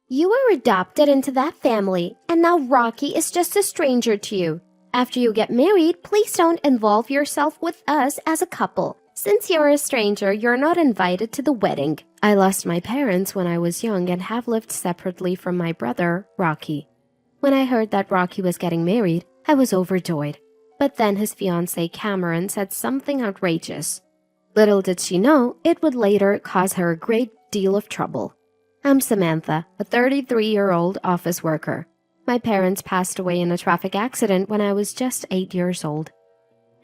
You were adopted into that family, and now Rocky is just a stranger to you. After you get married, please don't involve yourself with us as a couple. Since you're a stranger, you're not invited to the wedding. I lost my parents when I was young and have lived separately from my brother, Rocky. When I heard that Rocky was getting married, I was overjoyed. But then his fiancée Cameron said something outrageous. Little did she know, it would later cause her a great deal of trouble. I'm Samantha, a 33-year-old office worker. My parents passed away in a traffic accident when I was just 8 years old.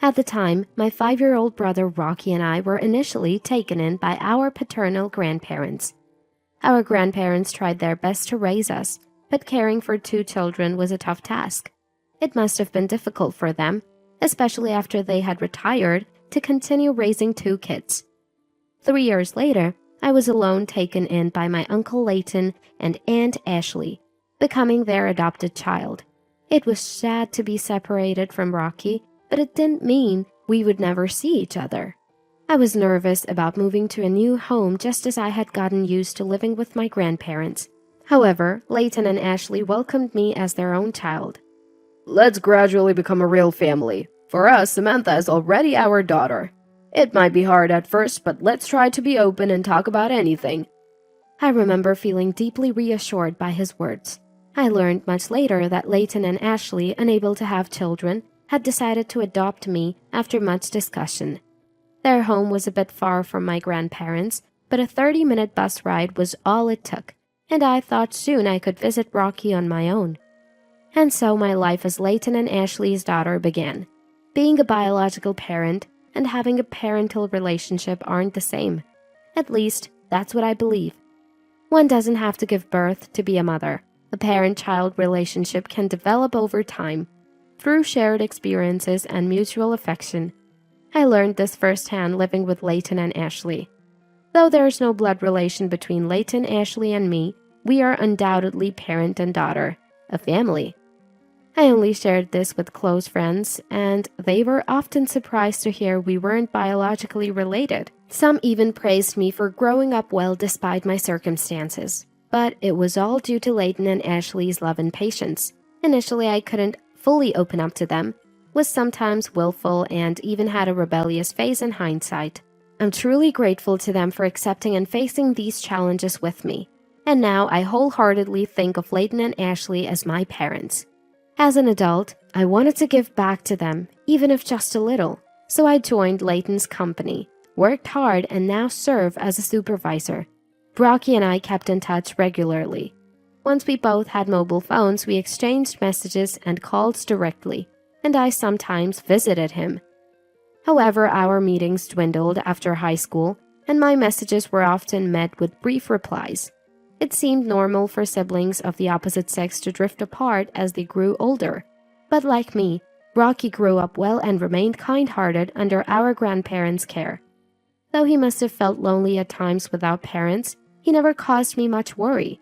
At the time, my 5-year-old brother Rocky and I were initially taken in by our paternal grandparents. Our grandparents tried their best to raise us, but caring for 2 children was a tough task. It must have been difficult for them, especially after they had retired, to continue raising 2 kids. 3 years later, I was alone taken in by my Uncle Leighton and Aunt Ashley, becoming their adopted child. It was sad to be separated from Rocky, but it didn't mean we would never see each other. I was nervous about moving to a new home just as I had gotten used to living with my grandparents. However, Leighton and Ashley welcomed me as their own child. Let's gradually become a real family. For us, Samantha is already our daughter. It might be hard at first, but let's try to be open and talk about anything. I remember feeling deeply reassured by his words. I learned much later that Leighton and Ashley, unable to have children, had decided to adopt me after much discussion. Their home was a bit far from my grandparents, but a 30-minute bus ride was all it took, and I thought soon I could visit Rocky on my own. And so my life as Leighton and Ashley's daughter began. Being a biological parent and having a parental relationship aren't the same. At least, that's what I believe. One doesn't have to give birth to be a mother. A parent-child relationship can develop over time, through shared experiences and mutual affection. I learned this firsthand living with Leighton and Ashley. Though there is no blood relation between Leighton, Ashley, and me, we are undoubtedly parent and daughter, a family. I only shared this with close friends, and they were often surprised to hear we weren't biologically related. Some even praised me for growing up well despite my circumstances. But it was all due to Leighton and Ashley's love and patience. Initially, I couldn't fully open up to them, was sometimes willful, and even had a rebellious phase in hindsight. I'm truly grateful to them for accepting and facing these challenges with me. And now I wholeheartedly think of Leighton and Ashley as my parents. As an adult, I wanted to give back to them, even if just a little, so I joined Leighton's company, worked hard, and now serve as a supervisor. Rocky and I kept in touch regularly. Once we both had mobile phones, we exchanged messages and calls directly, and I sometimes visited him. However, our meetings dwindled after high school, and my messages were often met with brief replies. It seemed normal for siblings of the opposite sex to drift apart as they grew older. But like me, Rocky grew up well and remained kind-hearted under our grandparents' care. Though he must have felt lonely at times without parents, he never caused me much worry.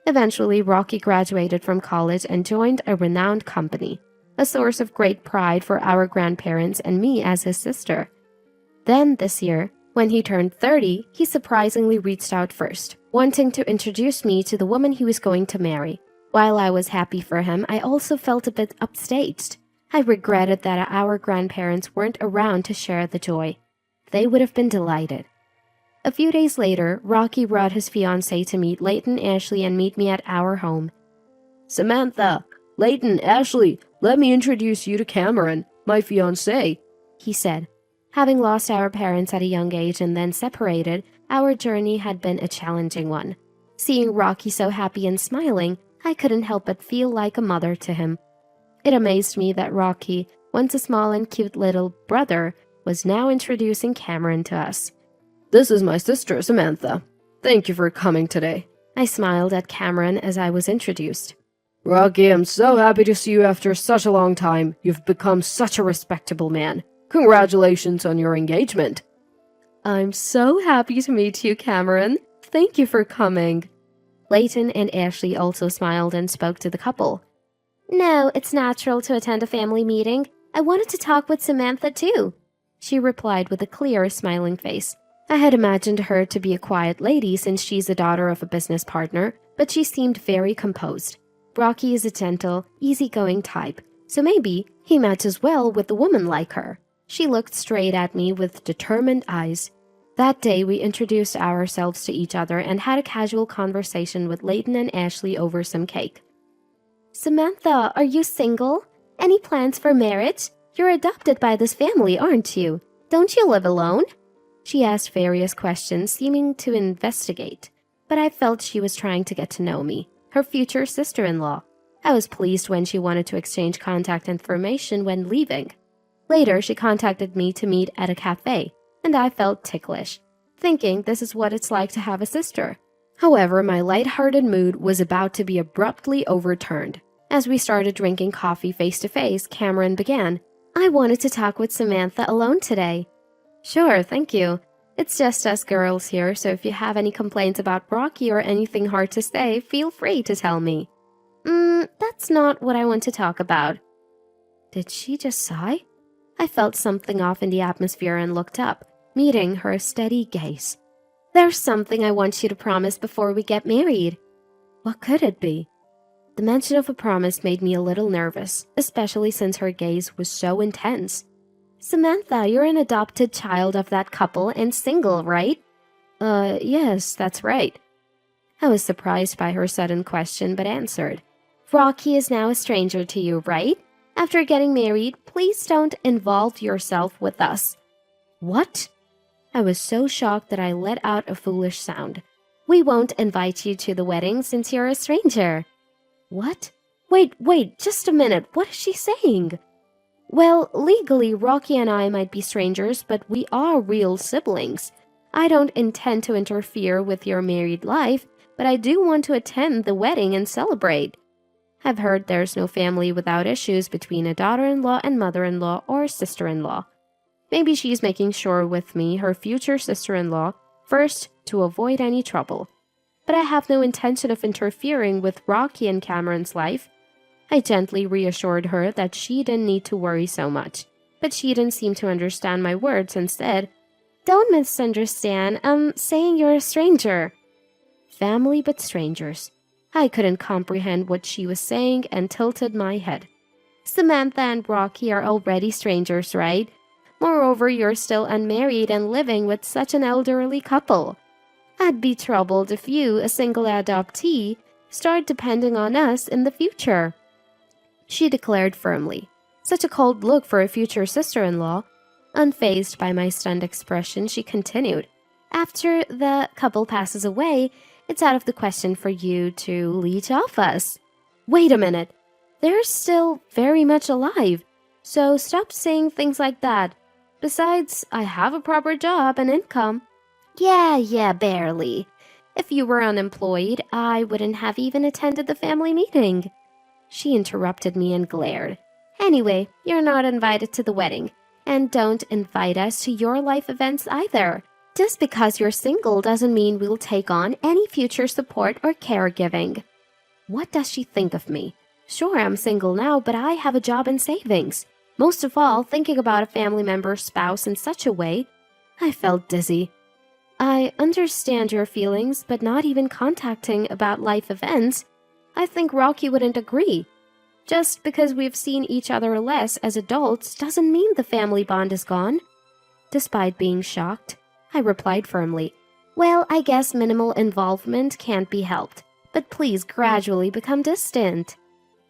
Eventually, Rocky graduated from college and joined a renowned company, a source of great pride for our grandparents and me as his sister. Then, this year, when he turned 30, he surprisingly reached out first, wanting to introduce me to the woman he was going to marry. While I was happy for him, I also felt a bit upstaged. I regretted that our grandparents weren't around to share the joy. They would have been delighted. A few days later, Rocky brought his fiancée to meet Leighton, Ashley, and meet me at our home. Samantha, Leighton, Ashley, let me introduce you to Cameron, my fiancé, he said. Having lost our parents at a young age and then separated, our journey had been a challenging one. Seeing Rocky so happy and smiling, I couldn't help but feel like a mother to him. It amazed me that Rocky, once a small and cute little brother, was now introducing Cameron to us. This is my sister, Samantha. Thank you for coming today. I smiled at Cameron as I was introduced. Rocky, I'm so happy to see you after such a long time. You've become such a respectable man. Congratulations on your engagement. I'm so happy to meet you, Cameron. Thank you for coming. Leighton and Ashley also smiled and spoke to the couple. No, it's natural to attend a family meeting. I wanted to talk with Samantha too, she replied with a clear, smiling face. I had imagined her to be a quiet lady since she's the daughter of a business partner, but she seemed very composed. Rocky is a gentle, easygoing type, so maybe he matches well with a woman like her. She looked straight at me with determined eyes. That day, we introduced ourselves to each other and had a casual conversation with Leighton and Ashley over some cake. "Samantha, are you single? Any plans for marriage? You're adopted by this family, aren't you? Don't you live alone?" She asked various questions, seeming to investigate, but I felt she was trying to get to know me, her future sister-in-law. I was pleased when she wanted to exchange contact information when leaving. Later, she contacted me to meet at a cafe, and I felt ticklish, thinking this is what it's like to have a sister. However, my light-hearted mood was about to be abruptly overturned. As we started drinking coffee face-to-face, Cameron began, "I wanted to talk with Samantha alone today." "Sure, thank you. It's just us girls here, so if you have any complaints about Rocky or anything hard to say, feel free to tell me." That's not what I want to talk about." Did she just sigh? I felt something off in the atmosphere and looked up, meeting her steady gaze. "There's something I want you to promise before we get married." What could it be? The mention of a promise made me a little nervous, especially since her gaze was so intense. "Samantha, you're an adopted child of that couple and single, right?" Yes, that's right." I was surprised by her sudden question, but answered. "Rocky is now a stranger to you, right? After getting married, please don't involve yourself with us." "What?" I was so shocked that I let out a foolish sound. "We won't invite you to the wedding since you're a stranger." What? Wait, just a minute. What is she saying? "Well, legally, Rocky and I might be strangers, but we are real siblings. I don't intend to interfere with your married life, but I do want to attend the wedding and celebrate. I've heard there's no family without issues between a daughter-in-law and mother-in-law or sister-in-law. Maybe she's making sure with me, her future sister-in-law, first to avoid any trouble. But I have no intention of interfering with Rocky and Cameron's life." I gently reassured her that she didn't need to worry so much, but she didn't seem to understand my words and said, "Don't misunderstand, I'm saying you're a stranger." Family but strangers. I couldn't comprehend what she was saying and tilted my head. "Samantha and Rocky are already strangers, right? Moreover, you're still unmarried and living with such an elderly couple. I'd be troubled if you, a single adoptee, start depending on us in the future," she declared firmly. Such a cold look for a future sister-in-law. Unfazed by my stunned expression, she continued, "After the couple passes away, it's out of the question for you to leech off us." Wait a minute. They're still very much alive, so stop saying things like that. Besides, I have a proper job and income. Yeah, barely. If you were unemployed, I wouldn't have even attended the family meeting." She interrupted me and glared. "Anyway, you're not invited to the wedding, and don't invite us to your life events either. Just because you're single doesn't mean we'll take on any future support or caregiving." What does she think of me? Sure, I'm single now, but I have a job and savings. Most of all, thinking about a family member's spouse in such a way, I felt dizzy. "I understand your feelings, but not even contacting about life events. I think Rocky wouldn't agree. Just because we've seen each other less as adults doesn't mean the family bond is gone." Despite being shocked, I replied firmly, "Well, I guess minimal involvement can't be helped, but please gradually become distant."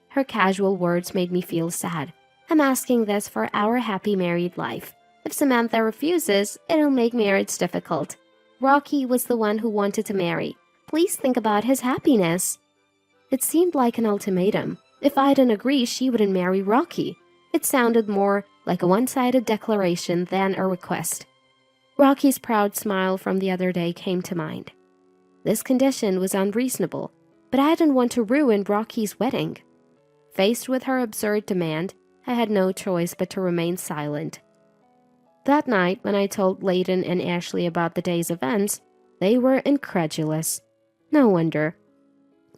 Her casual words made me feel sad. I'm asking this for our happy married life. If Samantha refuses, it'll make marriage difficult. Rocky was the one who wanted to marry. Please think about his happiness. It seemed like an ultimatum. If I didn't agree, she wouldn't marry Rocky. It sounded more like a one-sided declaration than a request. Rocky's proud smile from the other day came to mind. This condition was unreasonable, but I didn't want to ruin Rocky's wedding. Faced with her absurd demand, I had no choice but to remain silent. That night, when I told Leighton and Ashley about the day's events, they were incredulous. No wonder.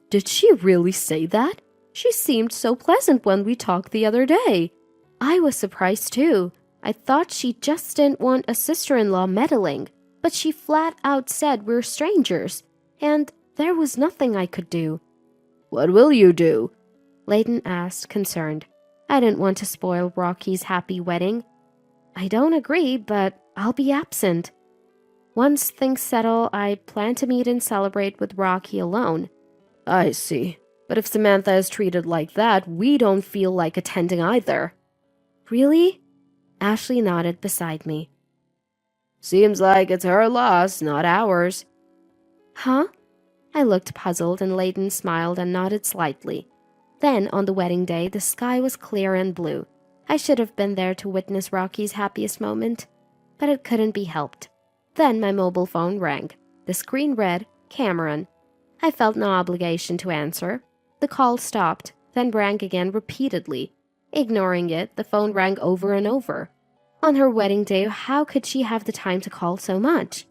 "Did she really say that? She seemed so pleasant when we talked the other day." I was surprised too. I thought she just didn't want a sister-in-law meddling, but she flat out said we're strangers. And There was nothing I could do. What will you do? Layton asked, concerned. I didn't want to spoil Rocky's happy wedding. I don't agree, but I'll be absent. Once things settle, I plan to meet and celebrate with Rocky alone. I see. But if Samantha is treated like that, we don't feel like attending either. Really? Ashley nodded beside me. Seems like it's her loss, not ours. Huh? I looked puzzled and Layton smiled and nodded slightly. Then, on the wedding day, the sky was clear and blue. I should have been there to witness Rocky's happiest moment, but it couldn't be helped. Then my mobile phone rang. The screen read, Cameron. I felt no obligation to answer. The call stopped, then rang again repeatedly. Ignoring it, the phone rang over and over. On her wedding day, how could she have the time to call so much?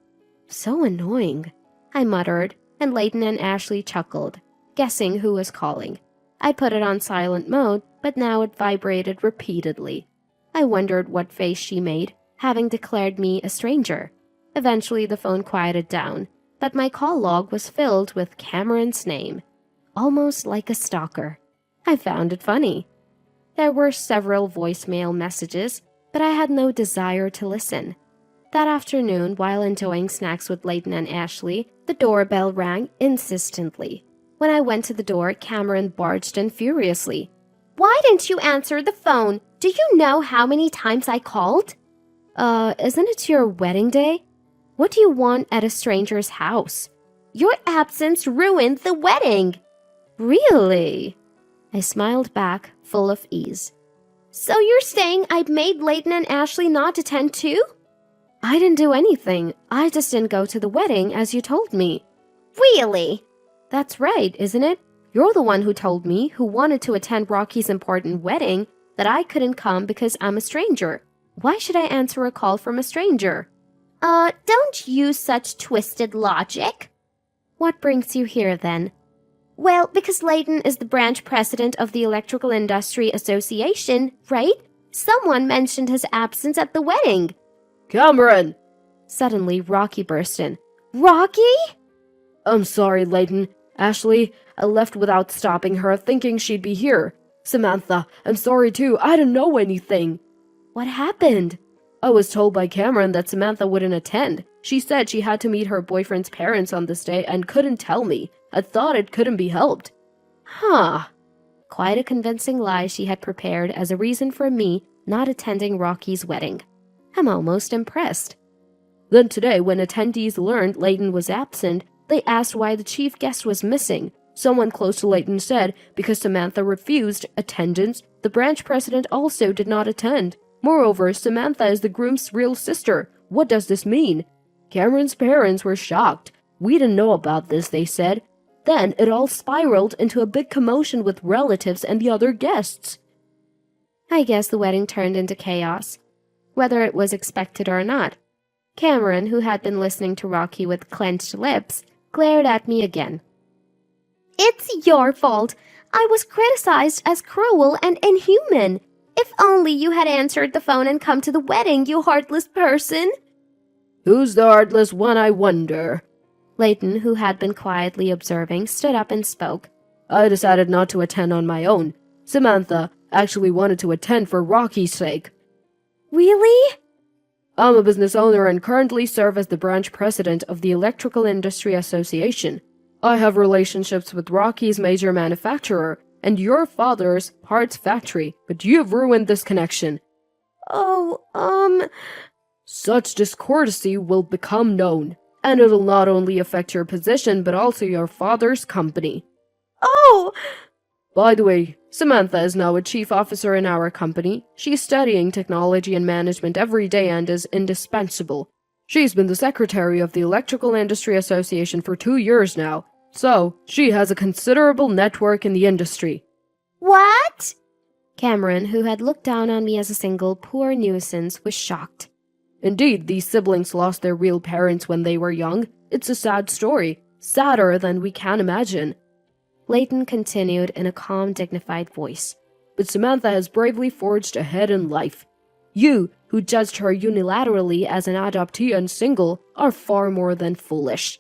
So annoying, I muttered, and Layton and Ashley chuckled, guessing who was calling. I put it on silent mode, but now it vibrated repeatedly. I wondered what face she made, having declared me a stranger. Eventually the phone quieted down, but my call log was filled with Cameron's name, almost like a stalker. I found it funny. There were several voicemail messages, but I had no desire to listen. That afternoon, while enjoying snacks with Layton and Ashley, the doorbell rang insistently. When I went to the door, Cameron barged in furiously. Why didn't you answer the phone? Do you know how many times I called? Isn't it your wedding day? What do you want at a stranger's house? Your absence ruined the wedding. Really? I smiled back, full of ease. So you're saying I made Layton and Ashley not attend too? I didn't do anything. I just didn't go to the wedding as you told me. Really? That's right, isn't it? You're the one who told me, who wanted to attend Rocky's important wedding, that I couldn't come because I'm a stranger. Why should I answer a call from a stranger? Don't use such twisted logic. What brings you here then? Well, because Layton is the branch president of the Electrical Industry Association, right? Someone mentioned his absence at the wedding. Cameron! Suddenly, Rocky burst in. Rocky? I'm sorry, Layton. Ashley, I left without stopping her, thinking she'd be here. Samantha, I'm sorry too. I didn't know anything. What happened? I was told by Cameron that Samantha wouldn't attend. She said she had to meet her boyfriend's parents on this day and couldn't tell me. I thought it couldn't be helped. Huh. Quite a convincing lie she had prepared as a reason for me not attending Rocky's wedding. I'm almost impressed. Then today, when attendees learned Layton was absent, they asked why the chief guest was missing. Someone close to Layton said because Samantha refused attendance, the branch president also did not attend. Moreover, Samantha is the groom's real sister. What does this mean? Cameron's parents were shocked. We didn't know about this, they said. Then it all spiraled into a big commotion with relatives and the other guests. I guess the wedding turned into chaos, whether it was expected or not. Cameron, who had been listening to Rocky with clenched lips, glared at me again. It's your fault. I was criticized as cruel and inhuman. If only you had answered the phone and come to the wedding, you heartless person. Who's the heartless one, I wonder? Layton, who had been quietly observing, stood up and spoke. I decided not to attend on my own. Samantha actually wanted to attend for Rocky's sake. Really? I'm a business owner and currently serve as the branch president of the Electrical Industry Association. I have relationships with Rocky's major manufacturer and your father's parts factory, but you've ruined this connection. Such discourtesy will become known, and it'll not only affect your position, but also your father's company. Oh! By the way, Samantha is now a chief officer in our company. She's studying technology and management every day and is indispensable. She's been the secretary of the Electrical Industry Association for 2 years now, so she has a considerable network in the industry. What? Cameron, who had looked down on me as a single poor nuisance, was shocked. Indeed, these siblings lost their real parents when they were young. It's a sad story, sadder than we can imagine. Layton continued in a calm, dignified voice. But Samantha has bravely forged ahead in life. You, who judged her unilaterally as an adoptee and single, are far more than foolish.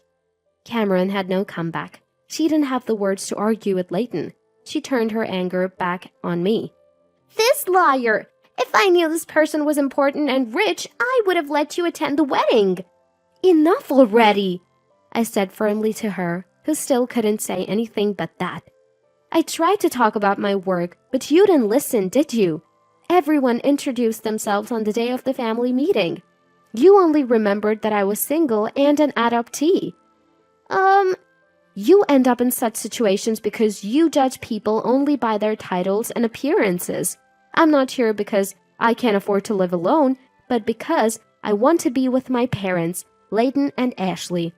Cameron had no comeback. She didn't have the words to argue with Leighton. She turned her anger back on me. This liar! If I knew this person was important and rich, I would have let you attend the wedding. Enough already, I said firmly to her, who still couldn't say anything but that. I tried to talk about my work, but you didn't listen, did you? Everyone introduced themselves on the day of the family meeting. You only remembered that I was single and an adoptee. You end up in such situations because you judge people only by their titles and appearances. I'm not here because I can't afford to live alone, but because I want to be with my parents, Leighton and Ashley.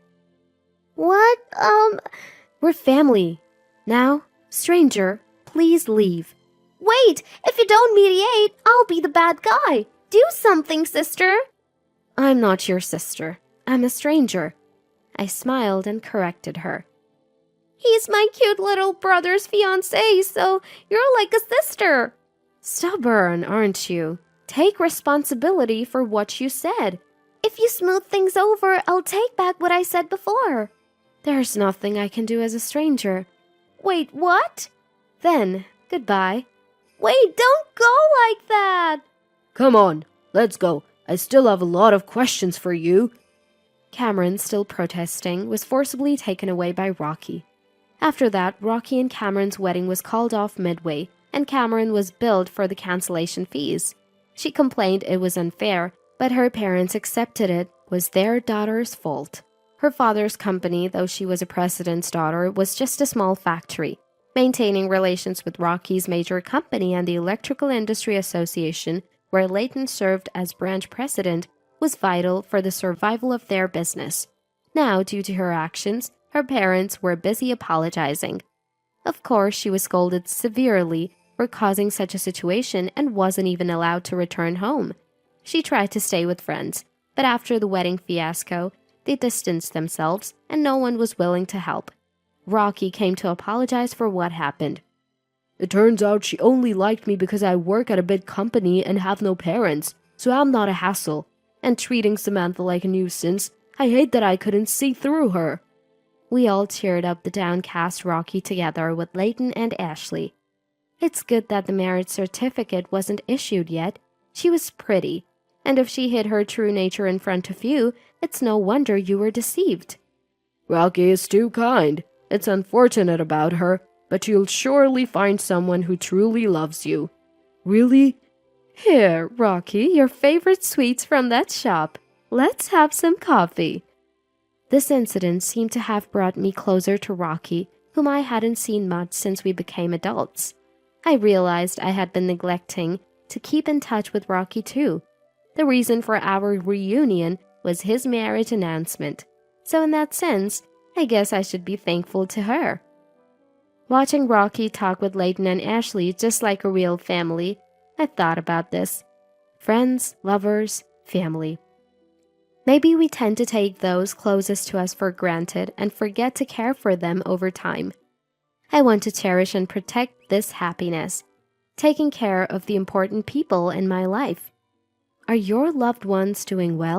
What? We're family. Now, stranger, please leave. Wait, if you don't mediate, I'll be the bad guy. Do something, sister. I'm not your sister. I'm a stranger. I smiled and corrected her. He's my cute little brother's fiancée, so you're like a sister. Stubborn, aren't you? Take responsibility for what you said. If you smooth things over, I'll take back what I said before. There's nothing I can do as a stranger. Wait, what? Then, goodbye. Wait, don't go like that! Come on, let's go. I still have a lot of questions for you. Cameron, still protesting, was forcibly taken away by Rocky. After that, Rocky and Cameron's wedding was called off midway, and Cameron was billed for the cancellation fees. She complained it was unfair, but her parents accepted it was their daughter's fault. Her father's company, though she was a president's daughter, was just a small factory. Maintaining relations with Rocky's major company and the Electrical Industry Association, where Leighton served as branch president, was vital for the survival of their business. Now, due to her actions, her parents were busy apologizing. Of course, she was scolded severely for causing such a situation and wasn't even allowed to return home. She tried to stay with friends, but after the wedding fiasco, they distanced themselves and no one was willing to help. Rocky came to apologize for what happened. It turns out she only liked me because I work at a big company and have no parents, so I'm not a hassle. And treating Samantha like a nuisance, I hate that I couldn't see through her. We all cheered up the downcast Rocky together with Leighton and Ashley. It's good that the marriage certificate wasn't issued yet. She was pretty, and if she hid her true nature in front of you, it's no wonder you were deceived. Rocky is too kind. It's unfortunate about her, but you'll surely find someone who truly loves you. Really? Here, Rocky, your favorite sweets from that shop. Let's have some coffee. This incident seemed to have brought me closer to Rocky, whom I hadn't seen much since we became adults. I realized I had been neglecting to keep in touch with Rocky too. The reason for our reunion was his marriage announcement, so in that sense, I guess I should be thankful to her. Watching Rocky talk with Leighton and Ashley just like a real family, I thought about this. Friends, lovers, family. Maybe we tend to take those closest to us for granted and forget to care for them over time. I want to cherish and protect this happiness, taking care of the important people in my life. Are your loved ones doing well?